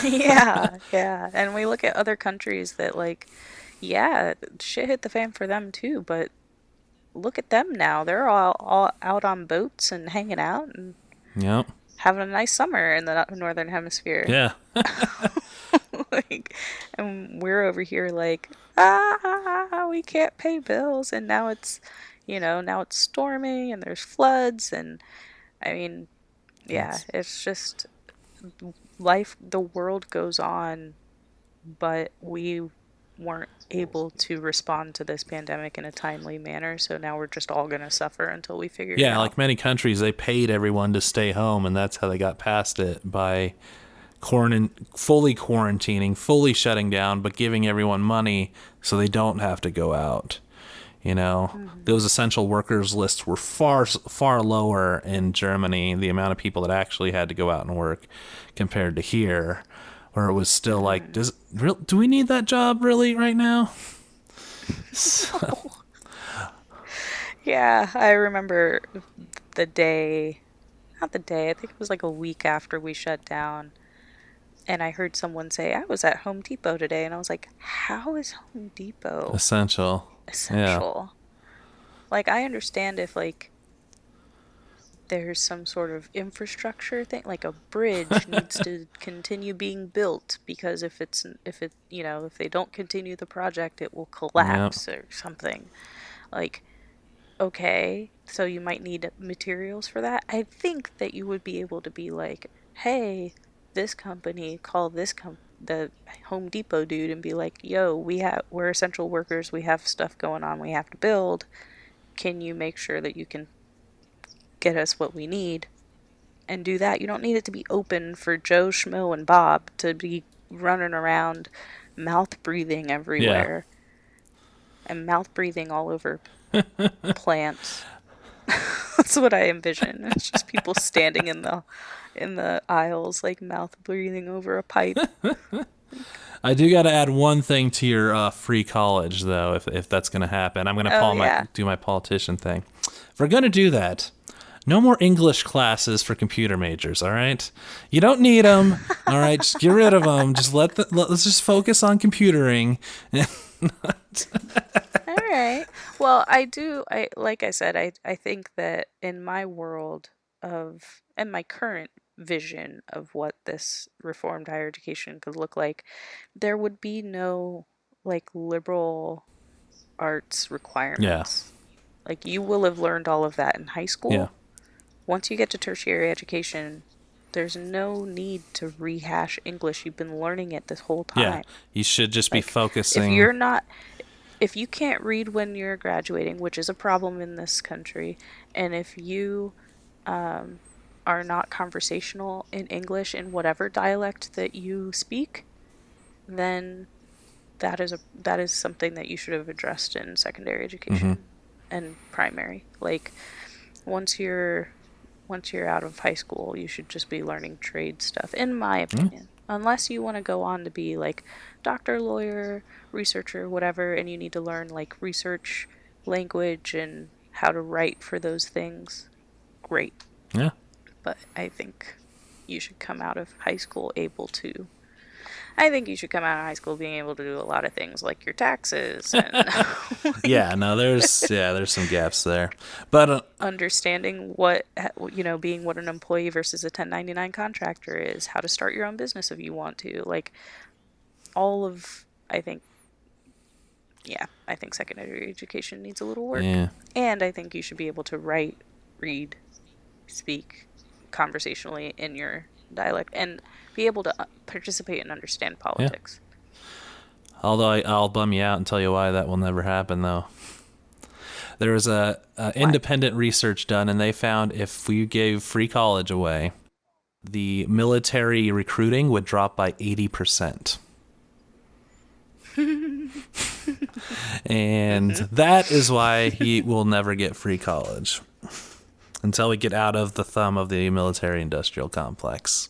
Yeah, yeah. And we look at other countries that, like, yeah, shit hit the fan for them too, but look at them now. They're all out on boats and hanging out and Yep. having a nice summer in the northern hemisphere. Yeah. Like, and we're over here like, we can't pay bills, and now it's storming and there's floods, and I mean, yeah, It's, it's just life, the world goes on, but we weren't able to respond to this pandemic in a timely manner, so now we're just all gonna suffer until we figure it yeah, out. like many countries, they paid everyone to stay home, and that's how they got past it by fully quarantining, fully shutting down, but giving everyone money so they don't have to go out. Hmm. Those essential workers lists were far lower in Germany, the amount of people that actually had to go out and work compared to here, where it was still like, Mm. do we need that job really right now? So, Yeah, I remember the day, not the day, I think it was like a week after we shut down, and I heard someone say, I was at Home Depot today, and I was like, how is Home Depot essential. Yeah. essential? Like, I understand if, like, there's some sort of infrastructure thing, like a bridge needs to continue being built, because if they don't continue the project, it will Yeah. collapse or something. Like, okay, so you might need materials for that. I think that you would be able to be like, hey, this company, call the Home Depot dude and be like, yo, we're essential workers, we have stuff going on, we have to build. Can you make sure that you can get us what we need? And do that. You don't need it to be open for Joe, Schmo, and Bob to be running around mouth breathing Yeah. everywhere, and mouth breathing all over plants. That's what I envision. It's just people standing in the aisles, like mouth breathing over a pipe. I do got to add one thing to your free college, though, if that's going to happen. I'm going Oh to yeah. do my politician thing. If we're going to do that, no more English classes for computer majors, all right? You don't need them, all right? Just get rid of them. Just let's just focus on computering. All right. Well, I like I said, I think that in my world of and my current vision of what this reformed higher education could look like, there would be no, like, liberal arts Yeah. requirements. Like, you will have learned all of that in high Yeah. school. Once you get to tertiary education, there's no need to rehash English. You've been learning it this whole Yeah. time. You should just be Like, if focusing. you're not, if you can't read when you're graduating, which is a problem in this country, and if you are not conversational in English in whatever dialect that you speak, then that is something that you should have addressed in secondary Hmm. education and primary. Like, once you're once you're out of high school, you should just be learning trade stuff, in my Yeah. opinion. Unless you want to go on to be like doctor, lawyer, researcher, whatever, and you need to learn like research language and how to write for those things. Great. Yeah. But I think you should come out of high school able to. I think you should come out of high school being able to do a lot of things like your taxes and Yeah. like No, there's some gaps there. But understanding what, being what an employee versus a 1099 contractor is, how to start your own business if you want to, like all of, I think, yeah, I think secondary education needs a little work. yeah. And I think you should be able to write, read, speak conversationally in your dialect and be able to participate and understand Yeah. politics. Although I'll bum you out and tell you why that will never happen, though. There was a Why? independent research done, and they found if we gave free college away, the military recruiting would drop by 80%. And that is why he will never get free college until we get out of the thumb of the military-industrial complex.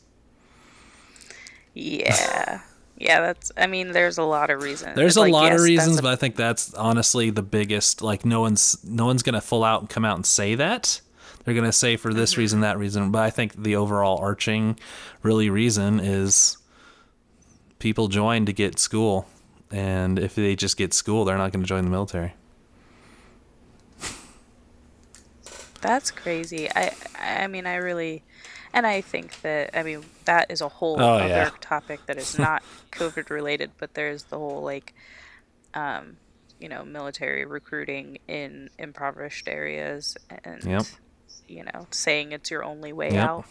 Yeah. Yeah, I mean, there's a lot of reasons. There's a Like, lot of yes, reasons, but I think that's honestly the biggest. Like, no one's gonna full out come out and say that. They're gonna say for this reason, that reason. But I think the overall arching, really reason is people join to get school, and if they just get school, they're not going to join the military. That's crazy. I mean, I really, and I think that, I mean, that is a whole Oh other yeah, topic that is not COVID related, but there's the whole like, military recruiting in impoverished areas yep, and, saying it's your only way yep. out.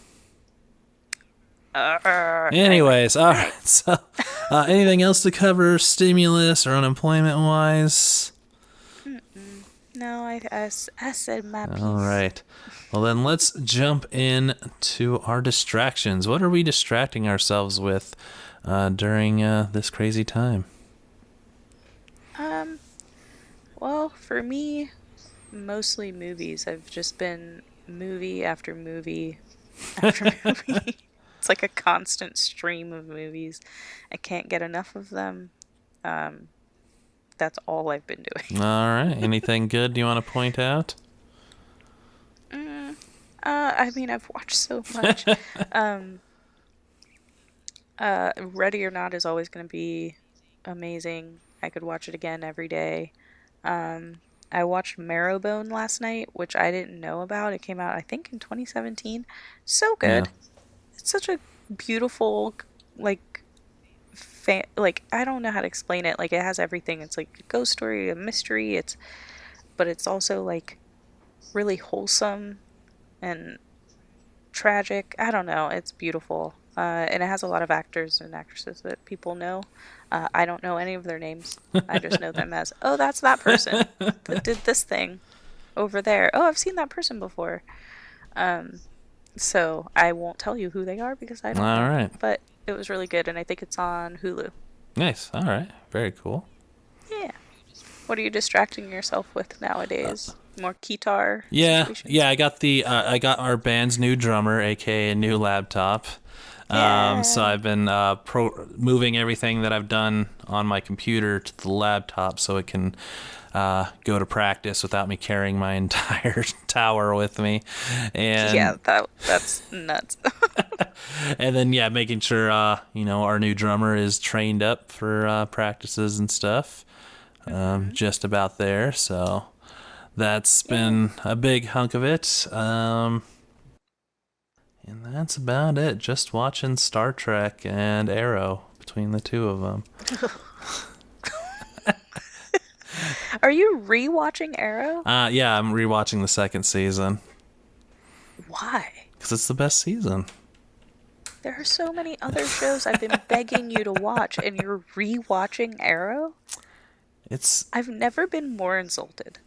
Anyway, Anyways, all right. So, anything else to cover, stimulus or unemployment wise? no, I said my All piece. right. Well, then let's jump in to our distractions. What are we distracting ourselves with during this crazy time? Well, for me, mostly movies. I've just been movie after movie after movie. It's like a constant stream of movies. I can't get enough of them. Um, that's all I've been All doing. right. Anything good you want to point out? I mean, I've watched so much. Um, Ready or Not is always going to be amazing. I could watch it again every day. I watched Marrowbone last night, which I didn't know about. It came out, I think, in 2017. So Yeah. good. It's such a beautiful, like, like, I don't know how to explain it. Like, it has everything. It's like a ghost story, a mystery. But it's also like really wholesome and tragic. I don't know. It's beautiful. And it has a lot of actors and actresses that people know. I don't know any of their names. I just know them as, oh, that's that person that did this thing over there. Oh, I've seen that person before. So I won't tell you who they are because I All don't know. right. But it was really good, and I think it's on Hulu. Nice. All right. Very cool. Yeah. What are you distracting yourself with nowadays? More guitar Yeah. situations? Yeah. I got our band's new drummer, aka a new laptop. So Yeah. I've been moving everything that I've done on my computer to the laptop so it can go to practice without me carrying my entire tower with me, Yeah, and that's nuts. then yeah, making sure our new drummer is trained up for practices and stuff. Just about there, so that's Yeah. been a big hunk of it. And that's about it. Just watching Star Trek and Arrow between the two of them. Are you rewatching Arrow? Yeah, I'm rewatching the second season Why? because it's the best season. There are so many other shows I've been begging you to watch, and you're rewatching Arrow? It's I've never been more insulted.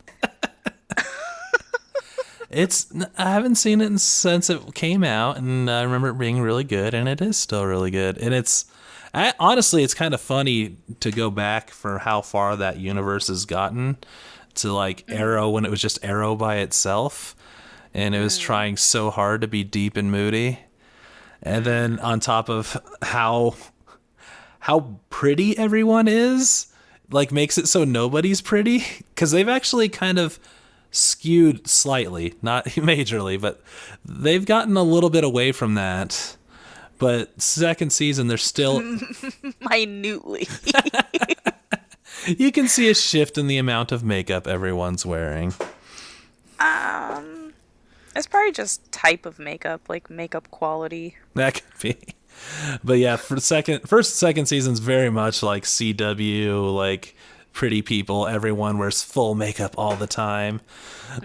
it's I haven't seen it since it came out, and I remember it being really good, and it is still really good. And honestly, it's kind of funny to go back for how far that universe has gotten to like Arrow when it was just Arrow by itself, and it was trying so hard to be deep and moody. And then on top of how pretty everyone is, like makes it so nobody's pretty, because they've actually kind of skewed slightly, not majorly, but they've gotten a little bit away from that. But second season, they're still Minutely. you can see a shift in the amount of makeup everyone's wearing. It's probably just type of makeup, like makeup quality. That could be. But yeah, second season's very much like CW, like pretty people. Everyone wears full makeup all the time.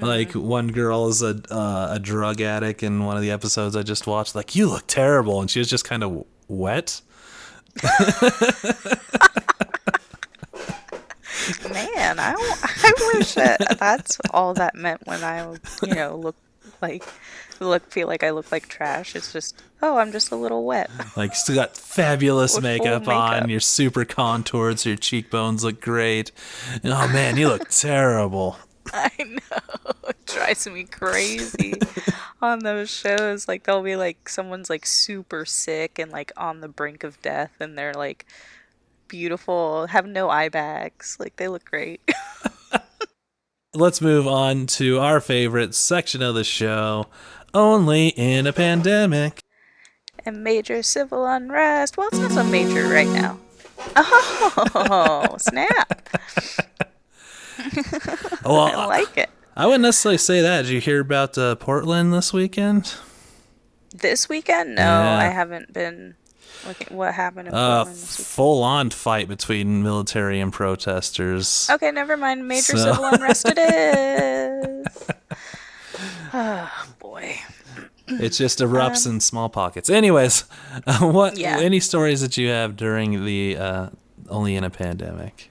Like one girl is a drug addict in one of the episodes I just watched. Like, you look terrible, and she was just kind of wet. Man, I wish that that's all that meant when I, feel like I look like trash. It's just, oh, I'm just a little wet. Like, still got fabulous With full makeup on. makeup. You're super contoured, so your cheekbones look great. And, oh man, you look terrible. I know. It drives me crazy on those shows. Like, they'll be like, someone's like super sick and like on the brink of death, and they're like beautiful, have no eye bags. Like, they look great. Let's move on to our favorite section of the show. Only in a pandemic. And major civil unrest. Well, it's not so major right now. Oh, snap. Well, I like it. I wouldn't necessarily say that. Did you hear about Portland this weekend? This weekend? No, Yeah. I haven't been looking. What happened in Portland this weekend? Full-on fight between military and protesters. Okay, never mind. Major civil unrest it is. Oh, boy. It just erupts in small pockets. Anyways, Yeah. any stories that you have during the Only in a Pandemic?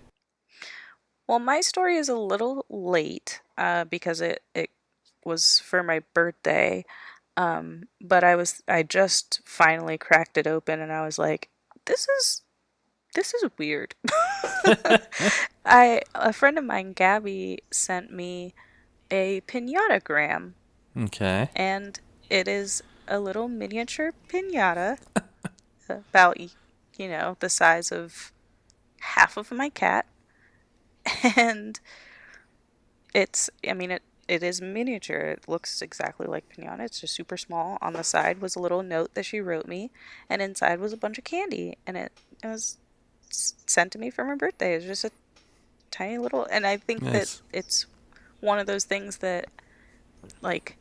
Well, my story is a little late because it was for my birthday. But I just finally cracked it open, and I was like, this is weird. A friend of mine, Gabby, sent me a pinata-gram, Okay. and it is a little miniature pinata about, the size of half of my cat. And it is miniature. It looks exactly like pinata. It's just super small. On the side was a little note that she wrote me, and inside was a bunch of candy. And it was sent to me for my birthday. It was just a tiny little. And I think Nice. that it's one of those things that, like,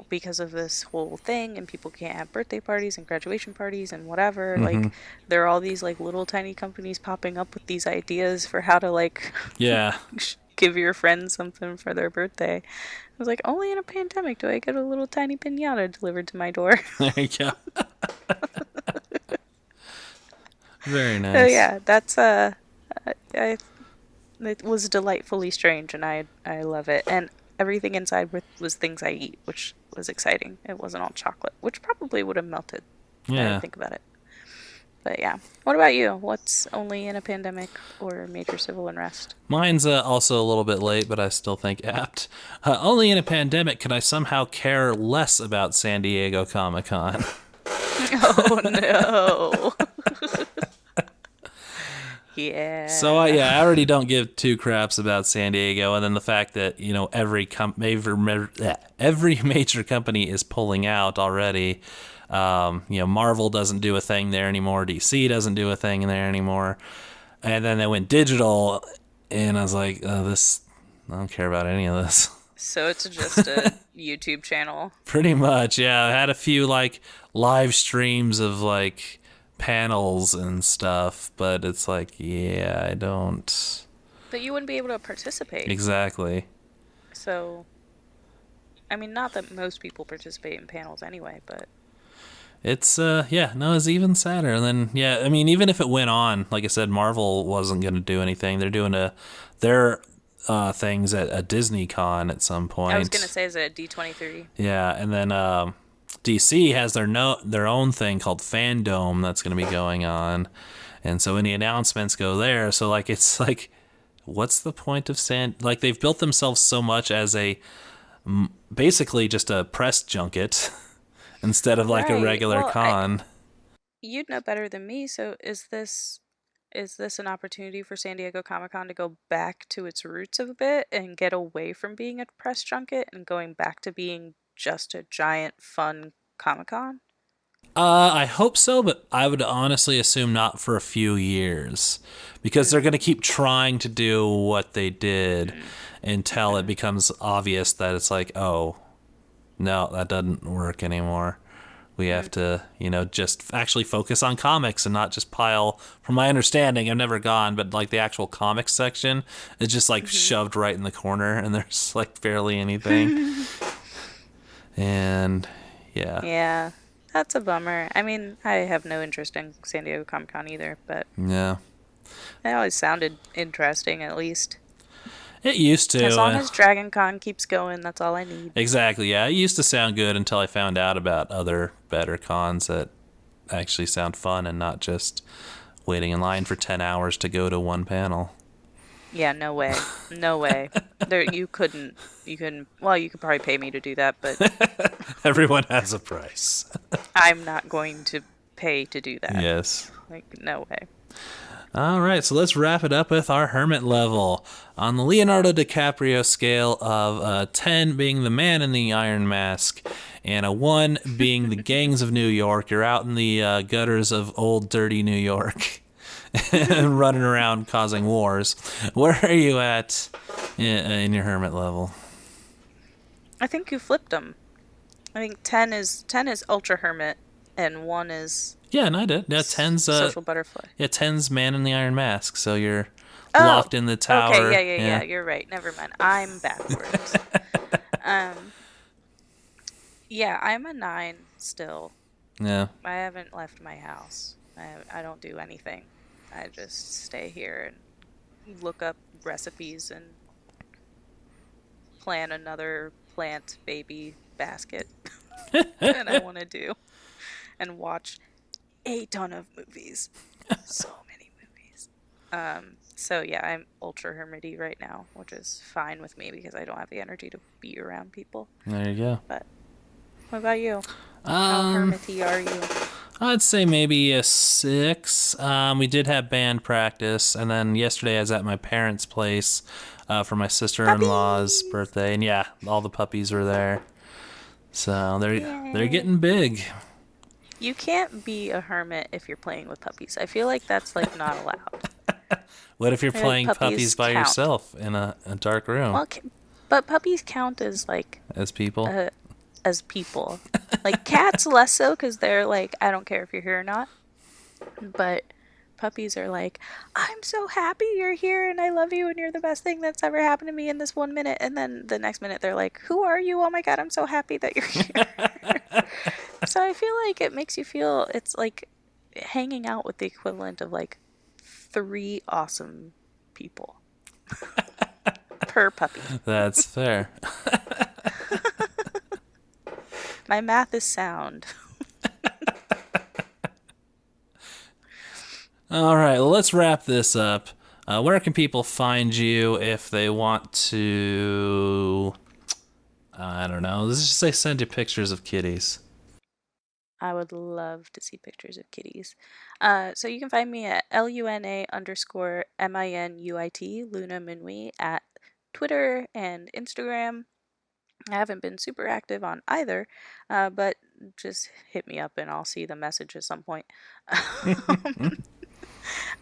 because of this whole thing, and people can't have birthday parties and graduation parties and whatever, like, there are all these, like, little tiny companies popping up with these ideas for how to, like, Yeah. give your friends something for their birthday. I was like, only in a pandemic do I get a little tiny pinata delivered to my door. There you go. Very nice. So yeah, that's it was delightfully strange, and I love it. And everything inside was things I eat, which was exciting. It wasn't all chocolate, which probably would have melted. Now that I Yeah. think about it. But yeah, what about you? What's only in a pandemic or major civil unrest? Mine's also a little bit late, but I still think apt. Only in a pandemic could I somehow care less about San Diego Comic-Con. Oh no. Yeah. So I already don't give two craps about San Diego, and then the fact that every major company is pulling out already. Marvel doesn't do a thing there anymore. DC doesn't do a thing there anymore. And then they went digital, and I was like, I don't care about any of this. So it's just a YouTube channel. Pretty much, yeah. I had a few like live streams of like panels and stuff, but it's like, yeah, I don't But you wouldn't be able to participate. Exactly. So, I mean, not that most people participate in panels anyway, but It's yeah, no, it's even sadder. And then yeah, I mean, even if it went on, like I said, Marvel wasn't going to do anything. They're doing their things at a Disney Con at some I was gonna point. say is it D23? Yeah, and then DC has their own thing called Fandom that's going to be going on, and so any announcements go there. So like it's like, what's the point of Like they've built themselves so much as basically just a press junket instead of like a Right. regular Well, con. you'd know better than me. So is this an opportunity for San Diego Comic-Con to go back to its roots a bit and get away from being a press junket and going back to being just a giant fun Comic-Con? I hope so, but I would honestly assume not for a few years because they're going to Mm, keep trying to do what they did mm, until it okay. becomes obvious that it's like, oh, no, that doesn't work anymore. We have Mm, to, just actually focus on comics and not just pile. From my understanding, I've never gone, but like the actual comics section is just like shoved right in the corner, and there's like barely anything. mm-hmm. And yeah, Yeah, that's a bummer. I mean, I have no interest in San Diego Comic Con either, but yeah, it always sounded interesting at least. it used As to. long as Dragon Con keeps going, that's all I need. Exactly. Yeah, it used to sound good until I found out about other better cons that actually sound fun and not just waiting in line for 10 hours to go to one panel. Yeah, no way. No way. There you couldn't well, you could probably pay me to do that, but Everyone has a price. I'm not going to pay to do that. Yes. Like, no way. All right, so let's wrap it up with our hermit level. On the Leonardo DiCaprio scale of 10 being the man in the iron mask, and a 1 being the gangs of New York, you're out in the gutters of old, dirty New York and running around causing wars. Where are you at in your hermit level? I think you flipped them. I think 10 is ultra hermit and 1 is Yeah, and I did. Yeah, social butterfly. ten's man in the iron mask, so you're Oh, locked in the okay, yeah, tower. yeah, Yeah. yeah. You're right. Never mind. I'm backwards. Um, yeah, I'm a 9 still. Yeah. I haven't left my house. I don't do anything. I just stay here and look up recipes and plan another plant baby basket that I want to do and watch a ton of movies. So many movies. So yeah, I'm ultra hermity right now, which is fine with me because I don't have the energy to be around people. There you go. But what about you? How Um, hermity are you? I'd say maybe a 6. We did have band practice, and then yesterday I was at my parents' place for my sister-in-law's Puppies! birthday, and yeah, all the puppies were there. So they're Yay. getting big. You can't be a hermit if you're playing with puppies. I feel like that's like not allowed. What if you're I feel like playing puppies puppies by count. yourself in a dark room Well, but puppies count as like as people? uh, as people. Like cats less so because they're like I don't care if you're here or not. But puppies are like I'm so happy you're here and I love you and you're the best thing that's ever happened to me in this 1 minute. And then the next minute they're like, who are you? Oh my god, I'm so happy that you're here. So I feel like it makes you feel it's like hanging out with the equivalent of like 3 awesome people per puppy. That's fair. My math is sound. All right, well, let's wrap this up. Where can people find you if they want to? I don't know. Let's just say send you pictures of kitties. I would love to see pictures of kitties. So you can find me at LUNA_MINUIT, Luna Minui, at Twitter and Instagram. I haven't been super active on either, but just hit me up and I'll see the message at some point.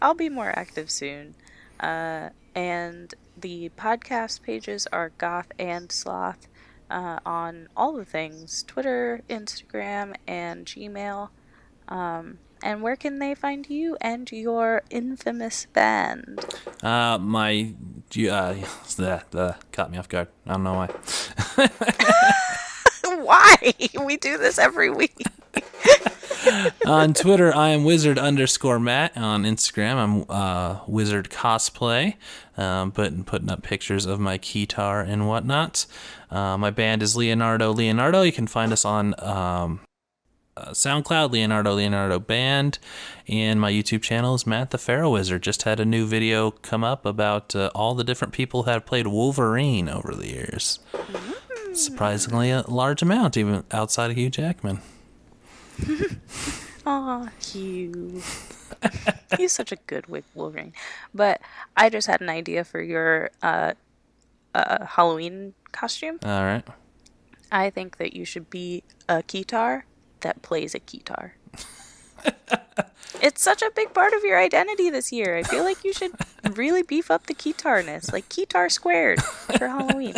I'll be more active soon. And the podcast pages are Goth and Sloth on all the things Twitter, Instagram, and Gmail. And where can they find you and your infamous band? My That caught me off guard. I don't know why. Why? We do this every week. On Twitter, I am wizard_Matt. On Instagram, I'm wizard cosplay, putting up pictures of my guitar and whatnot. My band is Leonardo. You can find us on SoundCloud, Leonardo Band, and my YouTube channel is Matt the Pharaoh Wizard. Just had a new video come up about all the different people who have played Wolverine over the years. Surprisingly, a large amount, even outside of Hugh Jackman. Aw, Hugh. He's such a good Wolverine. But I just had an idea for your Halloween costume. All right. I think that you should be a guitar that plays a guitar. It's such a big part of your identity this year. I feel like you should really beef up the guitarness, like guitar squared for Halloween.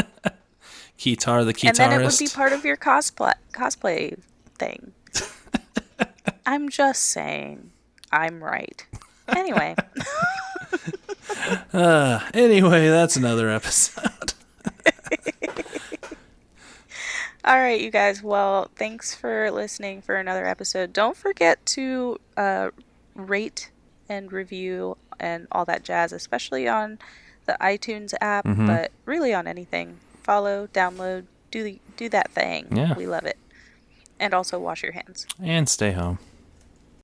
Guitar the guitarist. And then it would be part of your cosplay thing. I'm just saying. I'm right. Anyway. Anyway, that's another episode. All right, you guys. Well, thanks for listening for another episode. Don't forget to rate and review and all that jazz, especially on the iTunes app, but really on anything. Follow, download, do that thing. Yeah. We love it. And also wash your hands. And stay home.